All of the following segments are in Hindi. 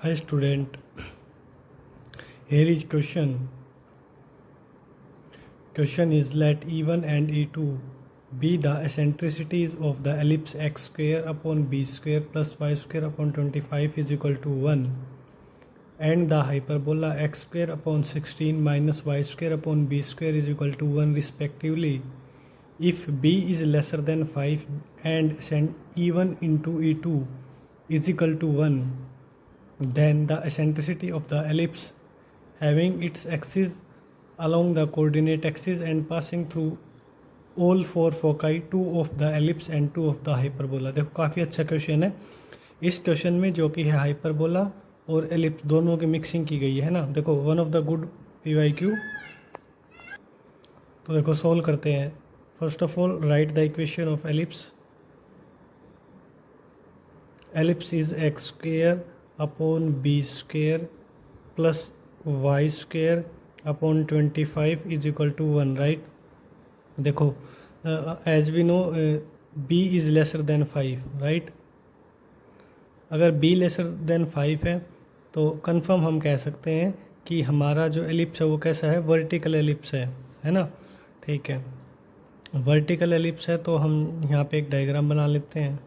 Hi student, here is question. Question is let E1 and E2 be the eccentricities of the ellipse x square upon b square plus y square upon 25 is equal to 1 and the hyperbola x square upon 16 minus y square upon b square is equal to 1 respectively. If b is lesser than 5 and E1 into E2 is equal to 1, then the eccentricity of the ellipse having its axis along the coordinate axis and passing through all four foci, 2 of the ellipse and 2 of the hyperbola. देखो काफ़ी अच्छा क्वेश्चन है। इस क्वेश्चन में जो कि है हाइपरबोला और एलिप्स दोनों की मिक्सिंग की गई है ना। देखो one of the good PYQ। तो देखो सोल्व करते हैं। First of all write the equation of ellipse. Ellipse is x square upon b square plus y square upon 25 is equal to 1, right. देखो as we know b is lesser than 5, right. अगर b लेसर देन 5 है तो कंफर्म हम कह सकते हैं कि हमारा जो एलिप्स है वो कैसा है, वर्टिकल एलिप्स है ना। ठीक है, वर्टिकल एलिप्स है तो हम यहाँ पे एक डायग्राम बना लेते हैं।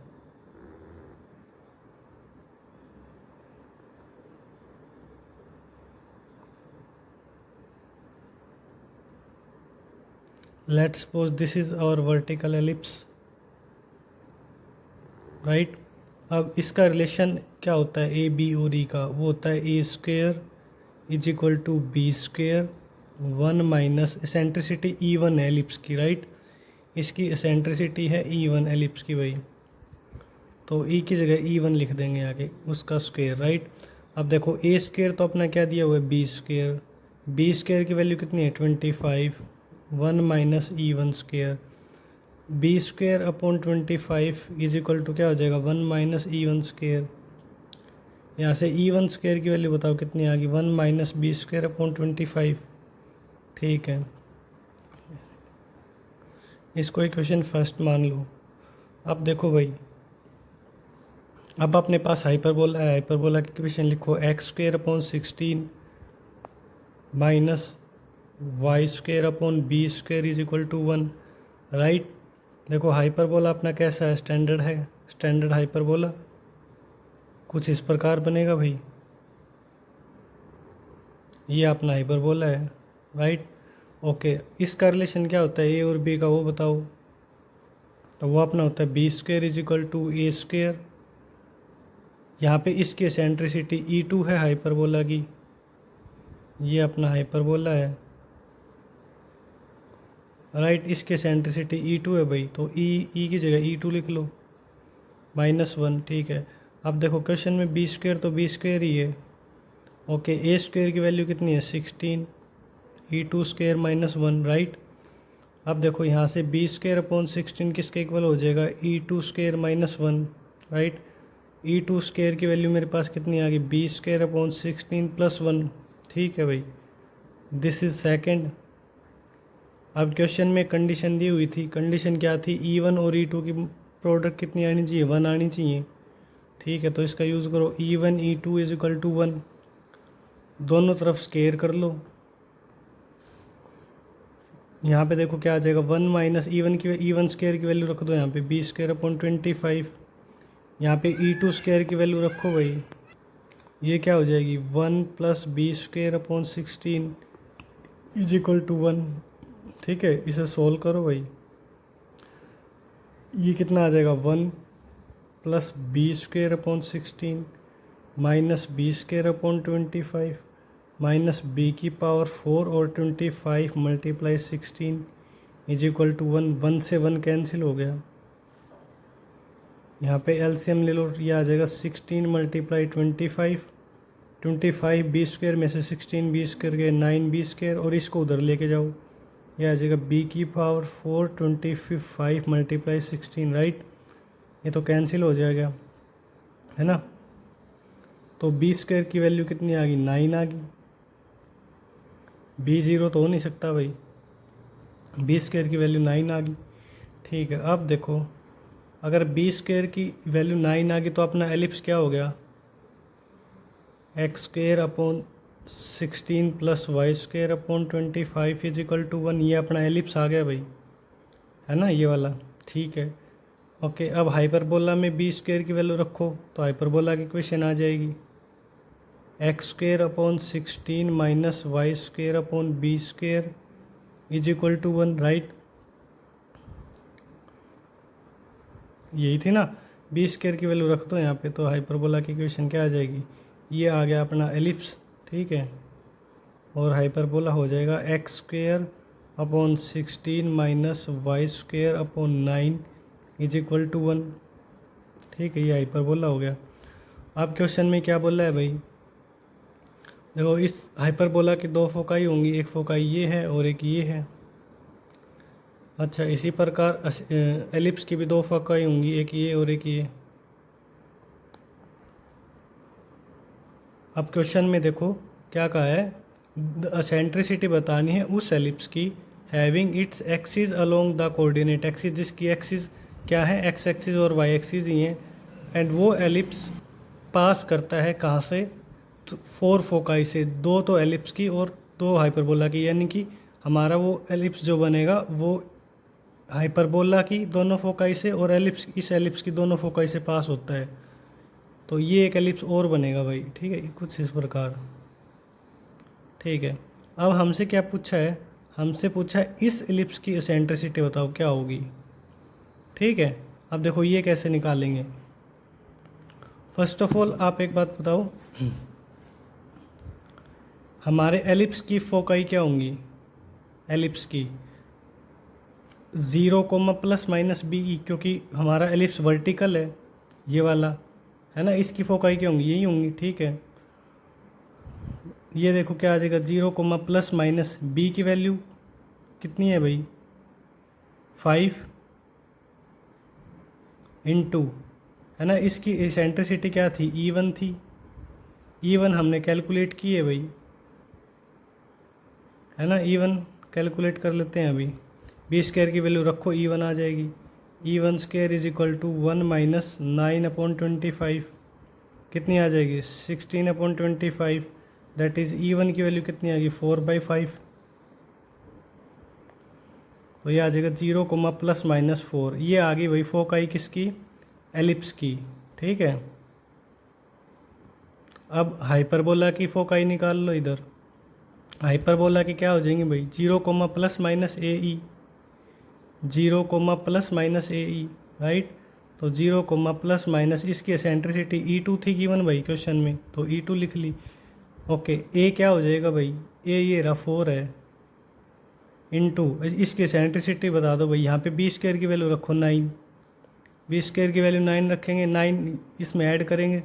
Let's suppose this is our vertical ellipse, right. अब इसका रिलेशन क्या होता है ए बी और ई का, वो होता है a square is equal to b square 1 minus eccentricity E1 है एलिप्स की, राइट। इसकी एसेंट्रिसिटी है E1 एलिप्स की भाई, तो ई की जगह E1 लिख देंगे आगे, उसका स्क्वेयर, राइट। अब देखो ए स्क्वेयर तो अपना क्या दिया हुआ है बी स्क्वेयर, बी स्क्वेयर की वैल्यू कितनी है 25, 1 minus E1 square, b square upon 25 is equal to क्या हो जाएगा 1 माइनस E1 स्क्वेयर। यहाँ से E1 स्क्वेयर की वैल्यू बताओ कितनी आ गई 1 माइनस बी स्क्वेयर अपॉन 25। ठीक है, इसको इक्वेशन फर्स्ट मान लो। अब देखो भाई, अब अपने पास हाइपरबोला है, हाइपरबोला की इक्वेशन लिखो x square upon 16 minus y square upon b square is equal to 1, right. देखो हाइपरबोला अपना कैसा है, स्टैंडर्ड है, स्टैंडर्ड हाइपरबोला कुछ इस प्रकार बनेगा भाई, ये अपना हाइपरबोला है, राइट। ओके, इसका रिलेशन क्या होता है ए और बी का वो बताओ। तो वो अपना होता है b square is equal to a square. यहाँ पे इसकी एसेंट्रिसिटी E2 है हाइपरबोला की, ये अपना हाइपरबोला है, राइट। इसकी एसेंट्रिसिटी E2 है भाई, तो ई की जगह E2 लिख लो -1। ठीक है, अब देखो क्वेश्चन में बी स्क्वेयर तो बी स्क्वेयर ही है। ओके, ए स्क्वेयर की वैल्यू कितनी है 16, E2 स्क्वेयर -1, राइट। अब देखो यहाँ से बी स्क्वेयर अपॉन 16 किसके इक्वल हो जाएगा E2 square -1, right. E2 square की वैल्यू मेरे पास कितनी आ गई बी स्क्वेयर अपॉन 16 प्लस 1। ठीक है भाई, दिस इज सेकेंड। अब क्वेश्चन में कंडीशन दी हुई थी, कंडीशन क्या थी E1 और E2 की प्रोडक्ट कितनी आनी चाहिए 1 आनी चाहिए। ठीक है, तो इसका यूज़ करो E1 E2 is equal to 1, दोनों तरफ स्केयर कर लो। यहाँ पे देखो क्या आ जाएगा 1 माइनस E1 स्क्वेयर की वैल्यू रख दो यहाँ पे बी स्क्वेयर अपॉन 25, यहाँ पे E2 स्क्वेयर की वैल्यू रखो भाई, ये क्या हो जाएगी 1 plus b square upon 16 is equal to 1। ठीक है, इसे सोल्व करो भाई, ये कितना आ जाएगा 1 plus b square upon 16 minus b square upon 25 minus b की पावर 4 और 25 मल्टीप्लाई 16 इज इक्वल टू 1। 1 से 1 कैंसिल हो गया, यहाँ पे एलसीएम ले लो, ये आ जाएगा 16 मल्टीप्लाई 25 बी स्क्वेयर में से 16 बी स्क्वेयर गए 9 बी स्क्वेयर, और इसको उधर लेके जाओ, ये आ जाएगा बी की पावर 4 25 मल्टीप्लाई 16, राइट। ये तो कैंसिल हो जाएगा, है ना। तो बी स्क्वेयर की वैल्यू कितनी आ गई 9 आ गई, बी ज़ीरो तो हो नहीं सकता भाई, बी स्क्वेयर की वैल्यू 9 आ गई। ठीक है, अब देखो अगर बी स्क्वेयर की वैल्यू 9 आ गई तो अपना एलिप्स क्या हो गया, x square upon 16 plus y square upon 25 is equal to 1। ये अपना एलिप्स आ गया भाई, है ना, ये वाला। ठीक है, ओके। अब हाइपरबोला में बी स्क्वेयर की वैल्यू रखो तो हाइपरबोला की इक्वेशन आ जाएगी x square upon 16 minus y square upon b square is equal to 1, right. यही थी ना, बी स्क्वेयर की वैल्यू रख दो यहाँ पे, तो हाइपरबोला की इक्वेशन क्या आ जाएगी, ये आ गया अपना एलिप्स। ठीक है, और हाइपरबोला हो जाएगा x square upon 16 minus y square upon 9 is equal to 1। ठीक है, ये हाइपरबोला हो गया। अब क्वेश्चन में क्या बोला है भाई, देखो इस हाइपरबोला की दो फोकाई होंगी, एक फोकाई ये है और एक ये है। अच्छा, इसी प्रकार एलिप्स की भी दो फोकाई होंगी, एक ये और एक ये। अब क्वेश्चन में देखो क्या कहा है, एसेंट्रिसिटी बतानी है उस एलिप्स की having its axis along the coordinate axis, जिसकी एक्सिस क्या है, एक्स एक्सिस और वाई एक्सिस ही हैं, एंड वो एलिप्स पास करता है कहाँ से, तो 4 फोकाई से, दो तो एलिप्स की और दो हाइपरबोला की, यानी कि हमारा वो एलिप्स जो बनेगा वो हाइपरबोला की दोनों फोकाई से और एलिप्स, इस एलिप्स की दोनों फोकाई से पास होता है। तो ये एक एलिप्स और बनेगा भाई। ठीक है, कुछ इस प्रकार। ठीक है, अब हमसे क्या पूछा है, हमसे पूछा है इस एलिप्स की एसेंट्रिसिटी बताओ क्या होगी। ठीक है, अब देखो ये कैसे निकालेंगे। फर्स्ट ऑफ ऑल आप एक बात बताओ, हमारे एलिप्स की फोकाई क्या होंगी, एलिप्स की 0 comma plus minus b e, क्योंकि हमारा एलिप्स वर्टिकल है ये वाला, है ना, इसकी फोकाई क्या होंगी, यही होंगी। ठीक है, ये देखो क्या आ जाएगा, 0 कोमा प्लस माइनस बी की वैल्यू कितनी है भाई, 5 इंटू, है ना, इसकी एसेंट्रिसिटी क्या थी, E1 थी। E1 हमने कैलकुलेट की है भाई, है ना, E1 कैलकुलेट कर लेते हैं अभी। बी स्क्वायर की वैल्यू रखो, E1 आ जाएगी। E1 square is equal to 1 minus 9/25, कितनी आ जाएगी, 16/25। दैट इज़ E1 की वैल्यू कितनी आ गई, 4/5। तो ये आ जाएगा 0 कोमा प्लस माइनस 4। ये आ गई भाई फोकाई किसकी, एलिप्स की। ठीक है, अब हाइपरबोला की फोकाई निकाल लो इधर। हाइपरबोला की क्या हो जाएंगी भाई, 0 कोमा प्लस माइनस ए ई, 0 कोमा प्लस माइनस ए ई, राइट। तो 0 कोमा प्लस माइनस, इसकी एसेंट्रिसिटी E2 थी गिवन भाई क्वेश्चन में, तो E2 लिख ली। ओके, ए क्या हो जाएगा भाई, ए ये रहा 4 है, इनटू इसकी एसेंट्रिसिटी बता दो भाई, यहाँ पे बी स्क्वायर की वैल्यू रखो 9, बी स्क्वायर की वैल्यू 9 रखेंगे, 9 इसमें ऐड करेंगे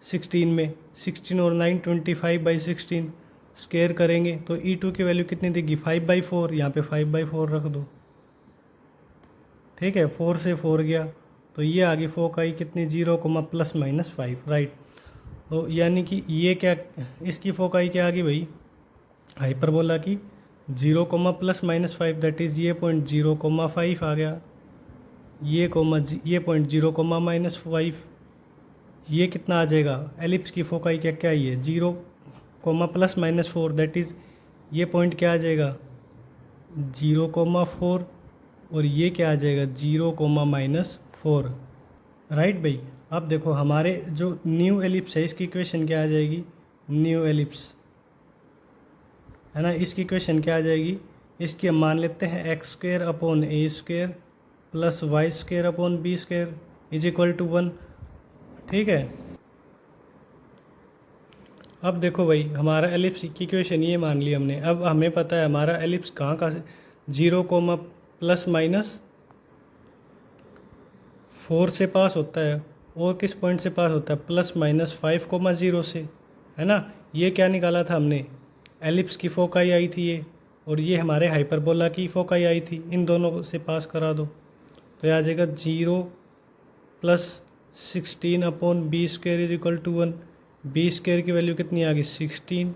16 में, 16 और 9 25/16 स्क्वायर करेंगे तो E2 की वैल्यू कितनी देगी, 5/4। यहाँ पे 5/4 रख दो। ठीक है, 4 से 4 गया तो ये आ गई फोकाई कितनी, 0 कोमा प्लस माइनस 5, राइट। तो यानी कि ये क्या, इसकी फोकाई क्या आ गई भाई, हाइपरबोला की 0 comma plus minus 5, that is ये पॉइंट 0,5 आ गया, ये पॉइंट 0 माइनस 5, ये कितना आ जाएगा, एलिप्स की फोकाई क्या क्या ही है, 0 comma plus minus 4, that is ये पॉइंट क्या आ जाएगा, 0,4, और ये क्या आ जाएगा, 0,-4, राइट भाई। अब देखो हमारे जो न्यू एलिप्स है इसकी इक्वेशन क्या आ जाएगी, न्यू एलिप्स, है ना, इसकी इक्वेशन क्या आ जाएगी, इसकी हम मान लेते हैं x square upon a square plus y square upon b square is equal to 1। ठीक है, अब देखो भाई हमारा एलिप्स की इक्वेशन ये मान ली हमने। अब हमें पता है हमारा एलिप्स कहाँ से, 0 कोमा प्लस माइनस 4 से पास होता है, और किस पॉइंट से पास होता है, +-5,0 से, है ना। ये क्या निकाला था हमने, एलिप्स की फोकाई आई थी ये, और ये हमारे हाइपरबोला की फोकाई आई थी, इन दोनों से पास करा दो तो ये आ जाएगा 0 + 16 upon b square is equal to 1। B square की वैल्यू कितनी आ गई, 16।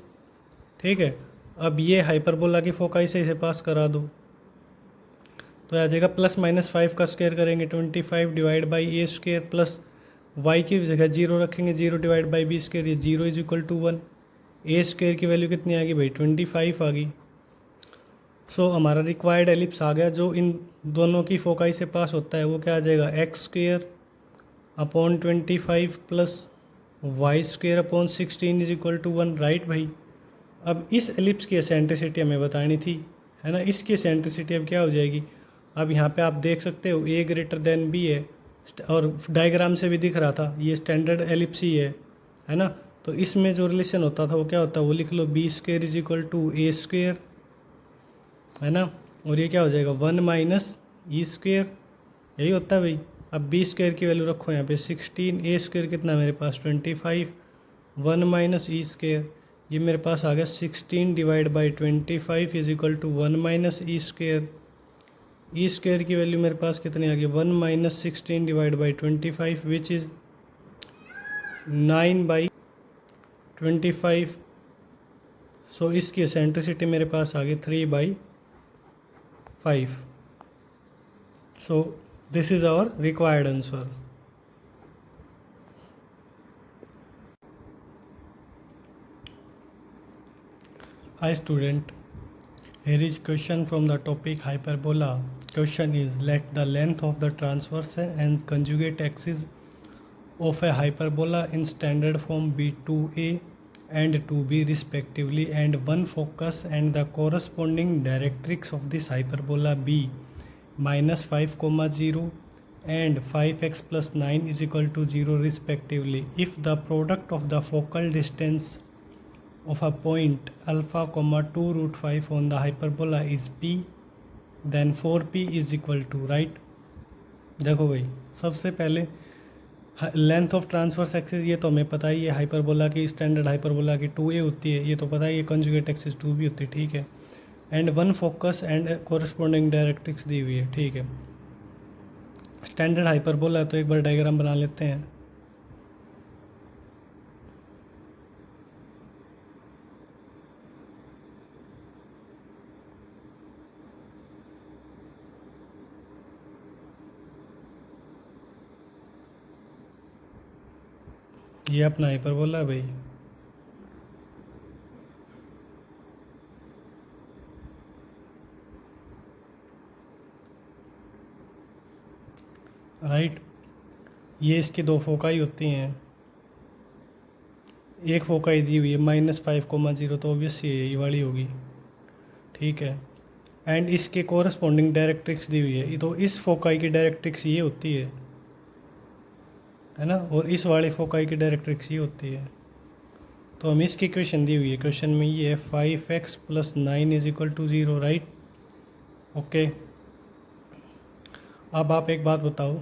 ठीक है, अब ये हाइपरबोला की फोकाई से इसे पास करा दो तो आ जाएगा +-5 का स्क्वायर करेंगे 25 divide by a square plus y की जगह 0 रखेंगे, 0 डिवाइड बाई बी स्क्वायर, ये 0 is equal to 1। A square की वैल्यू कितनी आ गई भाई 25 आ गई। सो हमारा रिक्वायर्ड एलिप्स आ गया जो इन दोनों की फोकाई से पास होता है, वो क्या आ जाएगा x square upon 25 plus y square upon 16 is equal to 1, right भाई। अब इस एलिप्स की एसेंट्रिसिटी हमें बतानी थी, है ना। इसकी एसेंट्रिसिटी अब क्या हो जाएगी, अब यहाँ पे आप देख सकते हो ए ग्रेटर देन बी है, और डायग्राम से भी दिख रहा था ये स्टैंडर्ड एलिप्स ही है ना। तो इसमें जो रिलेशन होता था वो क्या होता है, वो लिख लो b square is equal to a square, है ना। और ये क्या हो जाएगा 1 माइनस ई स्क्वायर, यही होता है भाई। अब बी स्क्वायर की वैल्यू रखो यहाँ पे 16, ए स्क्वायर कितना मेरे पास 25, 1 माइनस ई स्क्वायर, ये मेरे पास आ गया 16 divide by 25 is equal to 1 minus e square. E square की वैल्यू मेरे पास कितनी आ गई 1 minus 16 divide by 25 which is 9 by 25। So इसकी एसेंट्रिसिटी मेरे पास आ गई 3/5। So this is our required answer. Hi student, here is question from the topic hyperbola. Question is, let the length of the transverse and conjugate axis of a hyperbola in standard form be 2a and 2b respectively, and one focus and the corresponding directrix of this hyperbola be -5, 0 and 5x plus 9 is equal to 0 respectively. If the product of the focal distance of a point alpha, 2 root 5 on the hyperbola is p, then 4p is equal to, right। देखो भाई, सबसे पहले लेंथ ऑफ ट्रांसवर्स एक्सिस ये तो हमें पता ही है, हाइपरबोला की स्टैंडर्ड हाइपरबोला की 2a होती है, ये तो पता ही है। कंजुगेट एक्सिस 2b होती है, ठीक है। And one focus and corresponding directrix दी हुई है, ठीक है। स्टैंडर्ड हाइपरबोला है तो एक बार डायग्राम बना लेते हैं। ये अपना हाइपरबोला है भाई, राइट। ये इसकी दो फोकाई होती हैं, एक फोकाई दी हुई है -5, 0, तो ऑब्वियसली ये वाली होगी, ठीक है। एंड इसके कोरस्पोंडिंग डायरेक्ट्रिक्स दी हुई है, तो इस फोकाई की डायरेक्ट्रिक्स ये होती है ना, और इस वाले फोकाई की डायरेक्ट्रिक्स ये होती है। तो हम इसकी क्वेश्चन दी हुई है, क्वेश्चन में ये है 5x plus 9 is equal to 0, right. Okay, अब आप एक बात बताओ,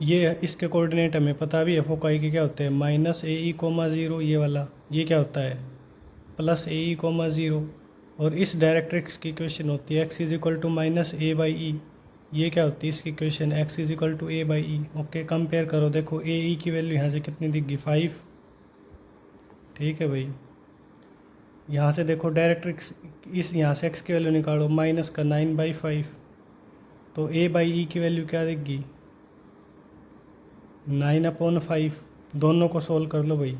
ये इसके कोऑर्डिनेट हमें पता भी है, फोकाई के क्या होते हैं -AE, 0, ये वाला, ये क्या होता है +AE, 0। और इस डायरेक्ट्रिक्स की क्वेश्चन होती है x is equal to -a/e, ये क्या होती है इसकी question x is equal to a/e। Okay, compare करो, देखो AE की वैल्यू यहाँ से कितनी दिख गई 5, ठीक है भाई। यहाँ से देखो डायरेक्ट्रिक्स, इस यहाँ से x की वैल्यू निकालो, -9/5, तो a/e की वैल्यू क्या दिख गई 9/5। दोनों को सोल्व कर लो भाई,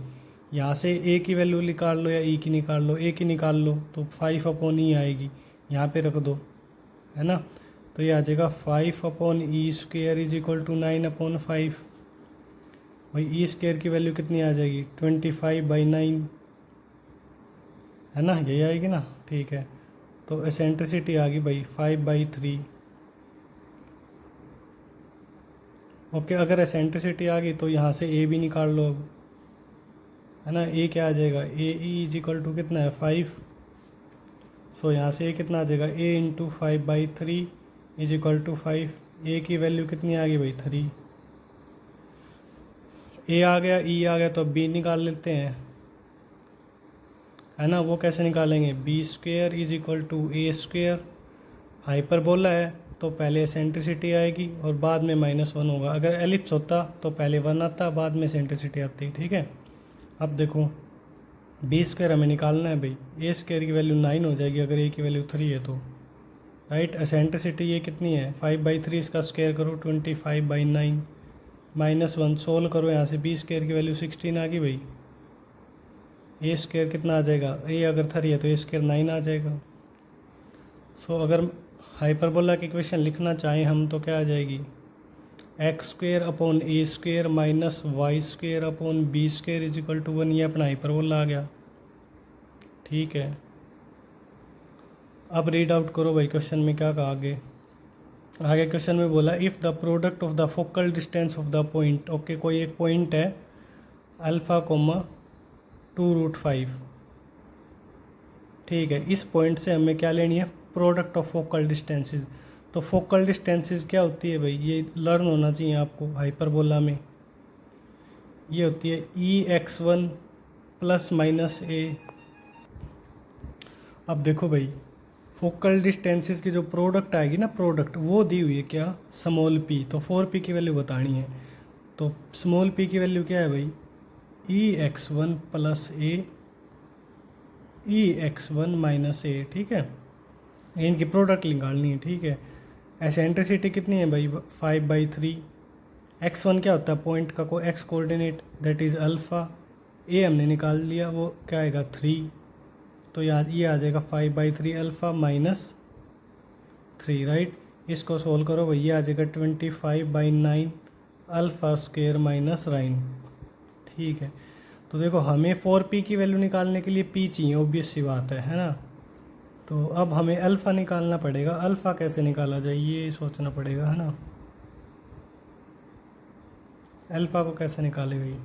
यहाँ से a की वैल्यू निकाल लो या e की निकाल लो, a की निकाल लो तो 5/e आएगी, यहाँ पे रख दो, है ना। तो ये आ जाएगा 5/e² इज इक्वल टू 9/5। भाई ई स्क्वायर की वैल्यू कितनी आ जाएगी 25/9, है ना, यही आएगी ना, ठीक है। तो एसेंट्रिसिटी आ गई भाई 5/3। ओके, अगर एसेंट्रिसिटी आ गई तो यहाँ से ए भी निकाल लो अब, है ना। ए क्या आ जाएगा AE इज इक्वल टू कितना है 5। सो यहाँ से ए कितना आ जाएगा a into 5/3 is equal to 5। A की वैल्यू कितनी आ गई भाई 3। ए आ गया, ई आ गया, तो बी निकाल लेते हैं, है ना। वो कैसे निकालेंगे, b² is equal to a²। Hyperbola है तो पहले एसेंट्रिसिटी आएगी और बाद में -1 होगा। अगर एलिप्स होता तो पहले 1 आता, बाद में एसेंट्रिसिटी आती, ठीक है। अब देखो b² हमें निकालना है भाई, a² की वैल्यू 9 हो जाएगी अगर a की वैल्यू 3 है तो, राइट। एसेंट्रिसिटी ये कितनी है 5/3, इसका स्क्वायर करो 25/9, -1 सोल्व करो यहाँ से, बी स्क्वायर की वैल्यू 16 आ गई भाई। ए स्क्वायर कितना आ जाएगा, ए अगर 3 है तो ए स्क्वायर 9 आ जाएगा। सो अगर हाइपरबोला की इक्वेशन लिखना चाहें हम तो क्या आ जाएगी, x square upon a square minus y square upon b square is equal to 1। ये अपना हाइपरबोला आ गया। ठीक है, अब रीड आउट करो भाई क्वेश्चन में क्या कहा आगे। आगे क्वेश्चन में बोला if the product of the focal distance of the point, okay कोई एक पॉइंट है अल्फ़ा कोमा 2√5। ठीक है, इस पॉइंट से हमें क्या लेनी है, प्रोडक्ट ऑफ फोकल डिस्टेंसेस। तो फोकल डिस्टेंसेस क्या होती है भाई, ये लर्न होना चाहिए आपको हाइपरबोला में। ये होती है EX1 प्लस माइनस ए। अब देखो भाई, फोकल डिस्टेंसेस की जो प्रोडक्ट आएगी ना, प्रोडक्ट वो दी हुई है क्या, स्मॉल p। तो 4p की वैल्यू बतानी है। तो स्मॉल p की वैल्यू क्या है भाई, EX1 प्लस ए EX1 माइनस ए। ठीक है, इनकी प्रोडक्ट निकालनी है। ठीक है, एसेंट्रिसिटी कितनी है भाई, 5/3। x1 क्या होता है, पॉइंट का को x coordinate, that is alpha. ए हमने निकाल लिया, वो क्या आएगा 3। तो याद ये आ जाएगा 5/3 अल्फ़ा माइनस 3, राइट। इसको सोल्व करो भाई, ये आ जाएगा 25/9 अल्फ़ा स्क्वायर माइनस 9। ठीक है, तो देखो हमें 4p की वैल्यू निकालने के लिए p चाहिए, ऑब्वियस सी बात है ना। तो अब हमें अल्फ़ा निकालना पड़ेगा। अल्फ़ा कैसे निकाला जाए ये सोचना पड़ेगा, है ना। अल्फ़ा को कैसे निकाले भाई,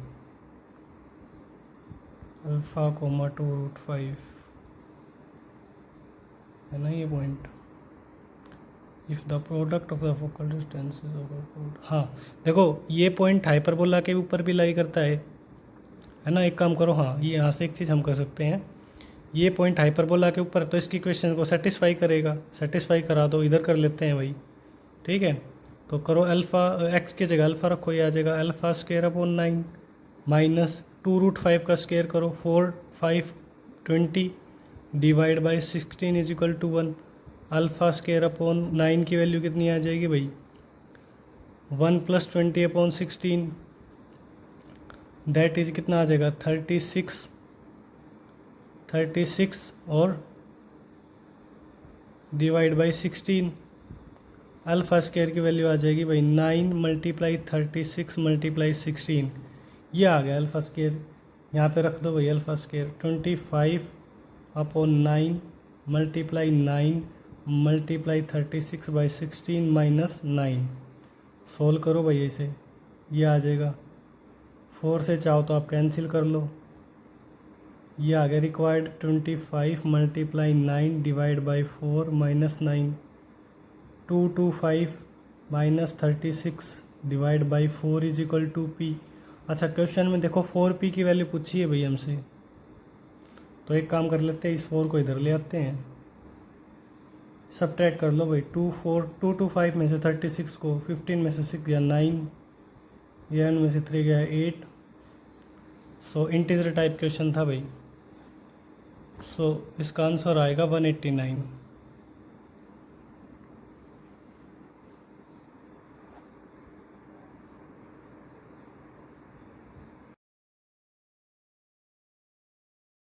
अल्फ़ा कोमा 2√5 है ना ये point. If the product of the focal distances of, हाँ देखो ये पॉइंट हाइपरबोला के ऊपर भी लाई करता है ना। एक काम करो, हाँ ये यहाँ से एक चीज़ हम कर सकते हैं, ये पॉइंट हाइपरबोला के ऊपर तो इसकी क्वेश्चन को सेटिस्फाई करेगा। सेटिस्फाई करा दो, इधर कर लेते हैं भाई। ठीक है, तो करो अल्फ़ा, एक्स की जगह अल्फ़ा रखो, ये आ जाएगा अल्फ़ा स्क्वायर अपॉन 9 माइनस 2√5 का स्क्वायर करो, 4 5 20 divide by 16 is equal to 1। Alpha square upon 9 की वैल्यू कितनी आ जाएगी भाई, 1 + 20 अपॉन 16, दैट इज़ कितना आ जाएगा 36 और डिवाइड बाई 16। अल्फ़ा स्क्वायर की वैल्यू आ जाएगी भाई 9 × 36 × 16। ये आ गया अल्फ़ा स्क्वायर, यहाँ पे रख दो भाई अल्फ़ा स्क्वायर 25/9 × 9 × 36/16 माइनस 9। सोल्व करो भाई इसे, ये आ जाएगा। 4 से चाहो तो आप कैंसिल कर लो, ये आ गया required 25 × 9 divide by 4 minus 9, 225 minus 36 divide by 4 is equal to p। अच्छा क्वेश्चन में देखो 4p की वैल्यू पूछी है भाई हमसे, तो एक काम कर लेते हैं, इस 4 को इधर ले आते हैं, सब्ट्रैक्ट कर लो भाई। 225 में से 36 को, 15 में से 6 गया 9, 11 में से 3 गया 8। सो इंटीजर टाइप क्वेश्चन था भाई। सो इसका आंसर आएगा 189।